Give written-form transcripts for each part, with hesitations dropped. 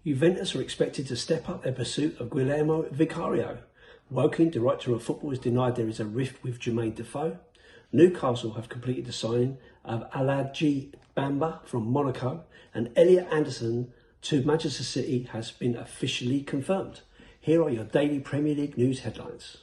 Juventus are expected to step up their pursuit of Guglielmo Vicario. Woking, director of football, has denied there is a rift with Jermaine Defoe. Newcastle have completed the signing of Aladji Bamba from Monaco, and Elliot Anderson to Manchester City has been officially confirmed. Here are your daily Premier League news headlines.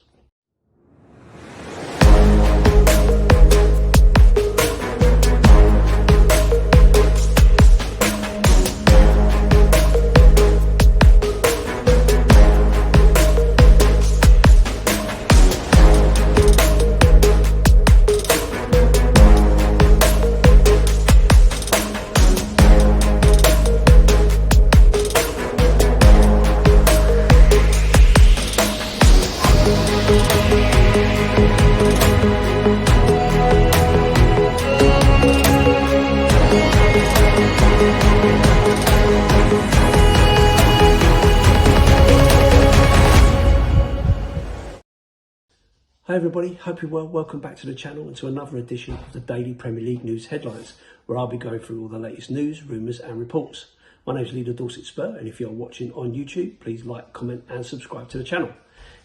Hi everybody, hope you're well. Welcome back to the channel and to another edition of the Daily Premier League News Headlines, where I'll be going through all the latest news, rumours and reports. My name is Lee The Dorset Spur, and if you're watching on YouTube, please like, comment and subscribe to the channel.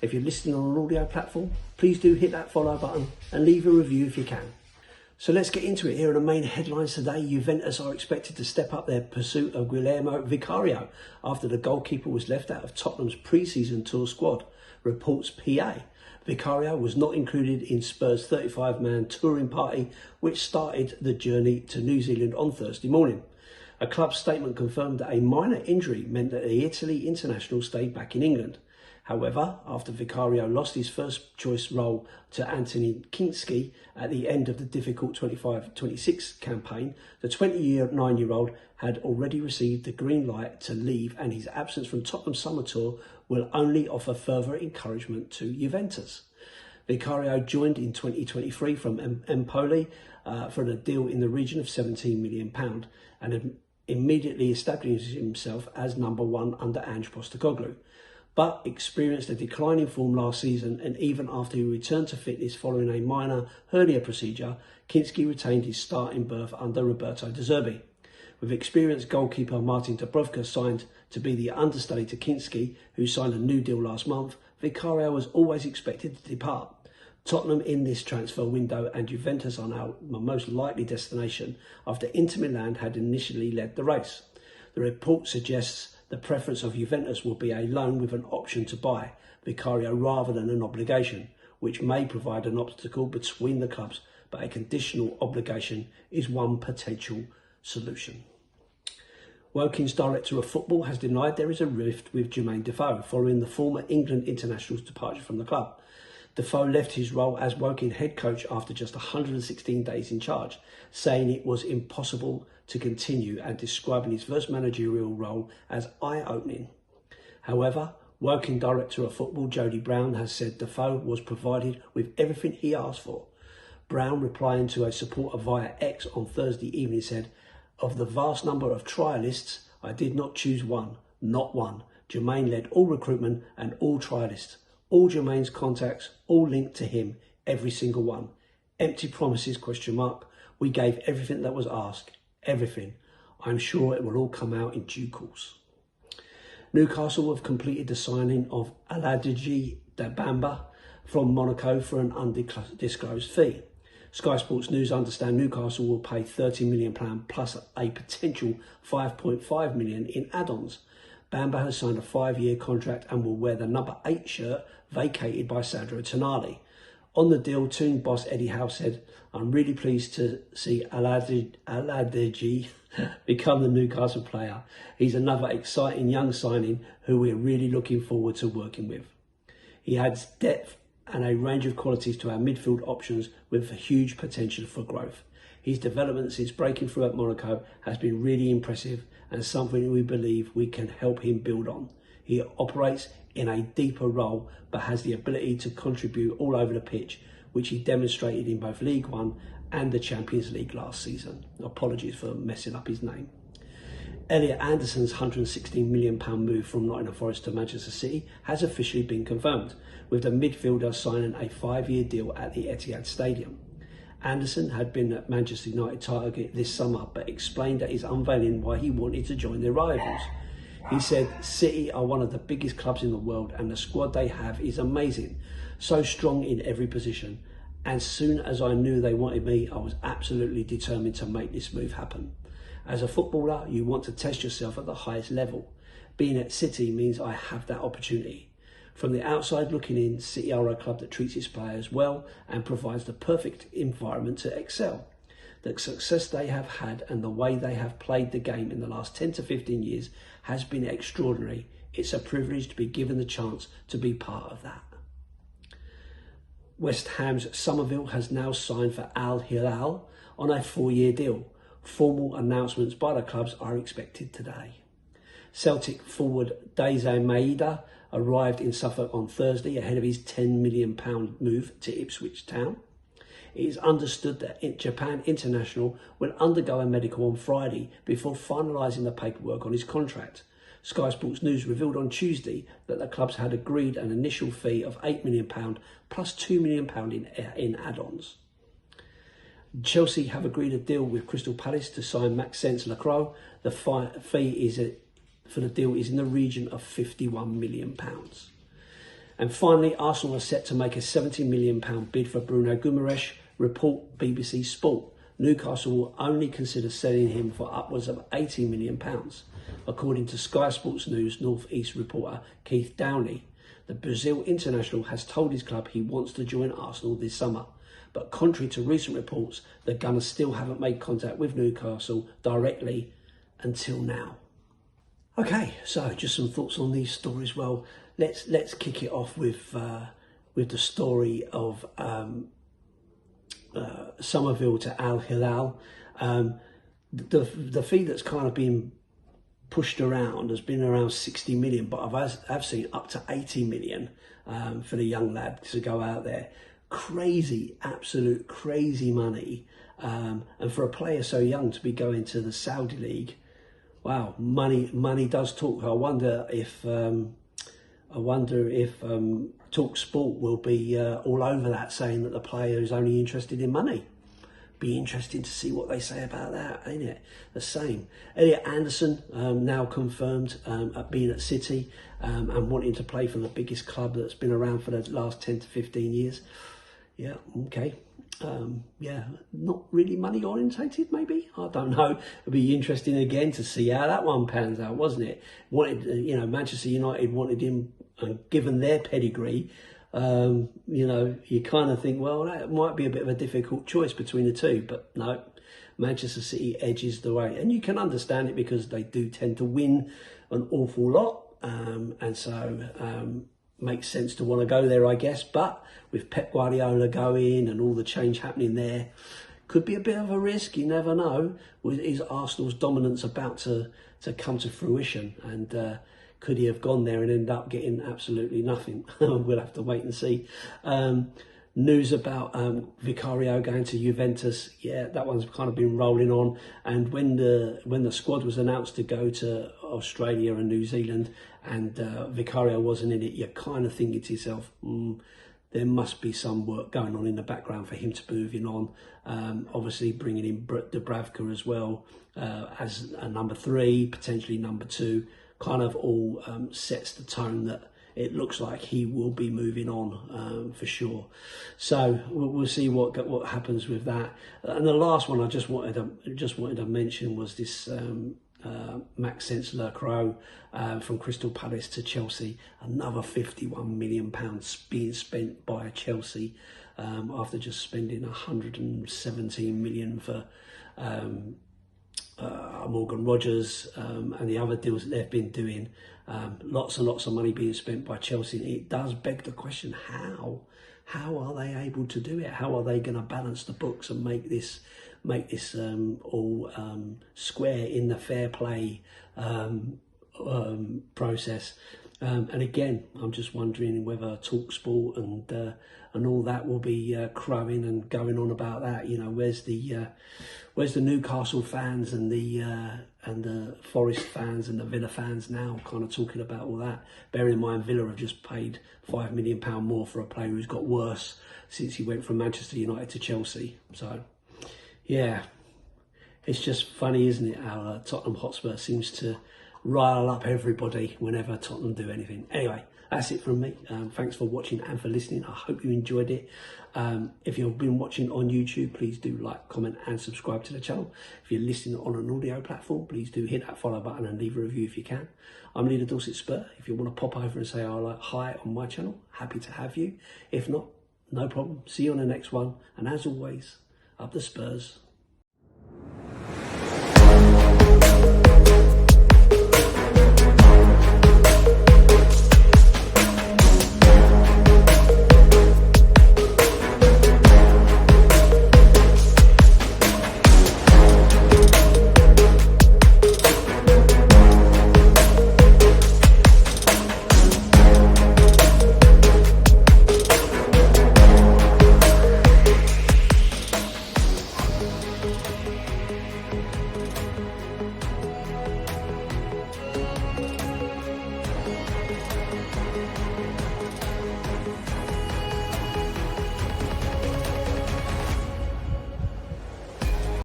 If you're listening on an audio platform, please do hit that follow button and leave a review if you can. So let's get into it. Here are the main headlines today. Juventus are expected to step up their pursuit of Guglielmo Vicario after the goalkeeper was left out of Tottenham's pre-season tour squad, reports PA. Vicario was not included in Spurs' 35-man touring party, which started the journey to New Zealand on Thursday morning. A club statement confirmed that a minor injury meant that the Italy international stayed back in England. However, after Vicario lost his first-choice role to Anthony Kinski at the end of the difficult 25-26 campaign, the 29-year-old had already received the green light to leave, and his absence from Tottenham's summer tour will only offer further encouragement to Juventus. Vicario joined in 2023 from Empoli for a deal in the region of £17 million and immediately established himself as number one under Ange Postecoglou, but experienced a decline in form last season, and even after he returned to fitness following a minor hernia procedure, Kinski retained his starting berth under Roberto De Zerbi. With experienced goalkeeper Martin Dubravka signed to be the understudy to Kinski, who signed a new deal last month, Vicario was always expected to depart. Tottenham in this transfer window and Juventus are now the most likely destination after Inter Milan had initially led the race. The report suggests the preference of Juventus will be a loan with an option to buy Vicario rather than an obligation, which may provide an obstacle between the clubs, but a conditional obligation is one potential solution. Woking's director of football has denied there is a rift with Jermaine Defoe following the former England international's departure from the club. Defoe left his role as Woking head coach after just 116 days in charge, saying it was impossible to continue and describing his first managerial role as eye-opening. However, Woking director of football Jody Brown has said Defoe was provided with everything he asked for. Brown, replying to a supporter via X on Thursday evening, said, "Of the vast number of trialists, I did not choose one, not one. Jermaine led all recruitment and all trialists. All Jermaine's contacts, all linked to him, every single one. Empty promises, ? We gave everything that was asked, everything. I'm sure it will all come out in due course." Newcastle have completed the signing of Aladji Bamba from Monaco for an undisclosed fee. Sky Sports News understand Newcastle will pay £30 million plus a potential £5.5 million in add-ons. Bamba has signed a 5-year contract and will wear the number 8 shirt vacated by Sandro Tonali. On the deal, Toon boss Eddie Howe said, "I'm really pleased to see Aladji become the Newcastle player. He's another exciting young signing who we're really looking forward to working with. He adds depth and a range of qualities to our midfield options with huge potential for growth. His development since breaking through at Monaco has been really impressive and something we believe we can help him build on. He operates in a deeper role but has the ability to contribute all over the pitch, which he demonstrated in both League One and the Champions League last season." Apologies for messing up his name. Elliot Anderson's £116 million move from Nottingham Forest to Manchester City has officially been confirmed, with the midfielder signing a 5-year deal at the Etihad Stadium. Anderson had been at Manchester United target this summer, but explained at his unveiling why he wanted to join their rivals. He said, City are one of the biggest clubs in the world and the squad they have is amazing. So strong in every position. As soon as I knew they wanted me, I was absolutely determined to make this move happen. As a footballer, you want to test yourself at the highest level. Being at City means I have that opportunity. From the outside looking in, City are a club that treats its players well and provides the perfect environment to excel. The success they have had and the way they have played the game in the last 10 to 15 years has been extraordinary. It's a privilege to be given the chance to be part of that. West Ham's Somerville has now signed for Al Hilal on a 4-year deal. Formal announcements by the clubs are expected today. Celtic forward Daisy Maeda arrived in Suffolk on Thursday ahead of his £10 million move to Ipswich Town. It is understood that Japan International will undergo a medical on Friday before finalising the paperwork on his contract. Sky Sports News revealed on Tuesday that the clubs had agreed an initial fee of £8 million plus £2 million in add-ons. Chelsea have agreed a deal with Crystal Palace to sign Maxence Lacroix. The fee for the deal is in the region of £51 million. And finally, Arsenal are set to make a £70 million bid for Bruno Guimaraes, report BBC Sport. Newcastle will only consider selling him for upwards of £80 million. According to Sky Sports News North East reporter Keith Downey, the Brazil international has told his club he wants to join Arsenal this summer. But contrary to recent reports, the Gunners still haven't made contact with Newcastle directly until now. Okay, so just some thoughts on these stories. Well, let's kick it off with the story of Somerville to Al Hilal. The fee that's kind of been pushed around has been around 60 million, but I've seen up to 80 million for the young lad to go out there. Crazy, absolute crazy money, and for a player so young to be going to the Saudi League, wow, money does talk. I wonder if Talk Sport will be all over that, saying that the player is only interested in money. Be interesting to see what they say about that, ain't it? The same. Elliot Anderson now confirmed at being at City and wanting to play for the biggest club that's been around for the last 10 to 15 years. Yeah, okay. Not really money orientated, maybe. I don't know. It'd be interesting again to see how that one pans out, wasn't it? Manchester United wanted him, and given their pedigree, you kind of think, well, that might be a bit of a difficult choice between the two, but no, Manchester City edges the way, and you can understand it because they do tend to win an awful lot, and so makes sense to want to go there, I guess. But with Pep Guardiola going and all the change happening there, could be a bit of a risk. You never know. Is Arsenal's dominance about to come to fruition? And could he have gone there and end up getting absolutely nothing? We'll have to wait and see. News about Vicario going to Juventus. Yeah, that one's kind of been rolling on. And when the squad was announced to go to Australia and New Zealand, and Vicario wasn't in it, you're kind of thinking to yourself, there must be some work going on in the background for him to moving on. Obviously bringing in Dubravka as well as a number 3, potentially number 2, kind of all sets the tone that it looks like he will be moving on for sure. So we'll see what happens with that. And the last one I just wanted to mention was this Maxence Lacroix from Crystal Palace to Chelsea. Another £51 million being spent by Chelsea after just spending 117 million for Morgan Rogers and the other deals that they've been doing. Lots and lots of money being spent by Chelsea. It does beg the question, how are they able to do it? How are they going to balance the books and make this all square in the fair play process? And again, I'm just wondering whether TalkSport and all that will be crowing and going on about that. Where's the Newcastle fans and the Forest fans and the Villa fans now kind of talking about all that? Bearing in mind, Villa have just paid £5 million more for a player who's got worse since he went from Manchester United to Chelsea. So, yeah, it's just funny, isn't it, how Tottenham Hotspur seems to rile up everybody whenever Tottenham do anything. Anyway, that's it from me. Thanks for watching and for listening. I hope you enjoyed it. If you've been watching on YouTube, please do like, comment and subscribe to the channel. If you're listening on an audio platform, please do hit that follow button and leave a review if you can. I'm Lee The Dorset Spur. If you want to pop over and say hi on my channel, happy to have you. If not, no problem. See you on the next one. And as always, up the Spurs.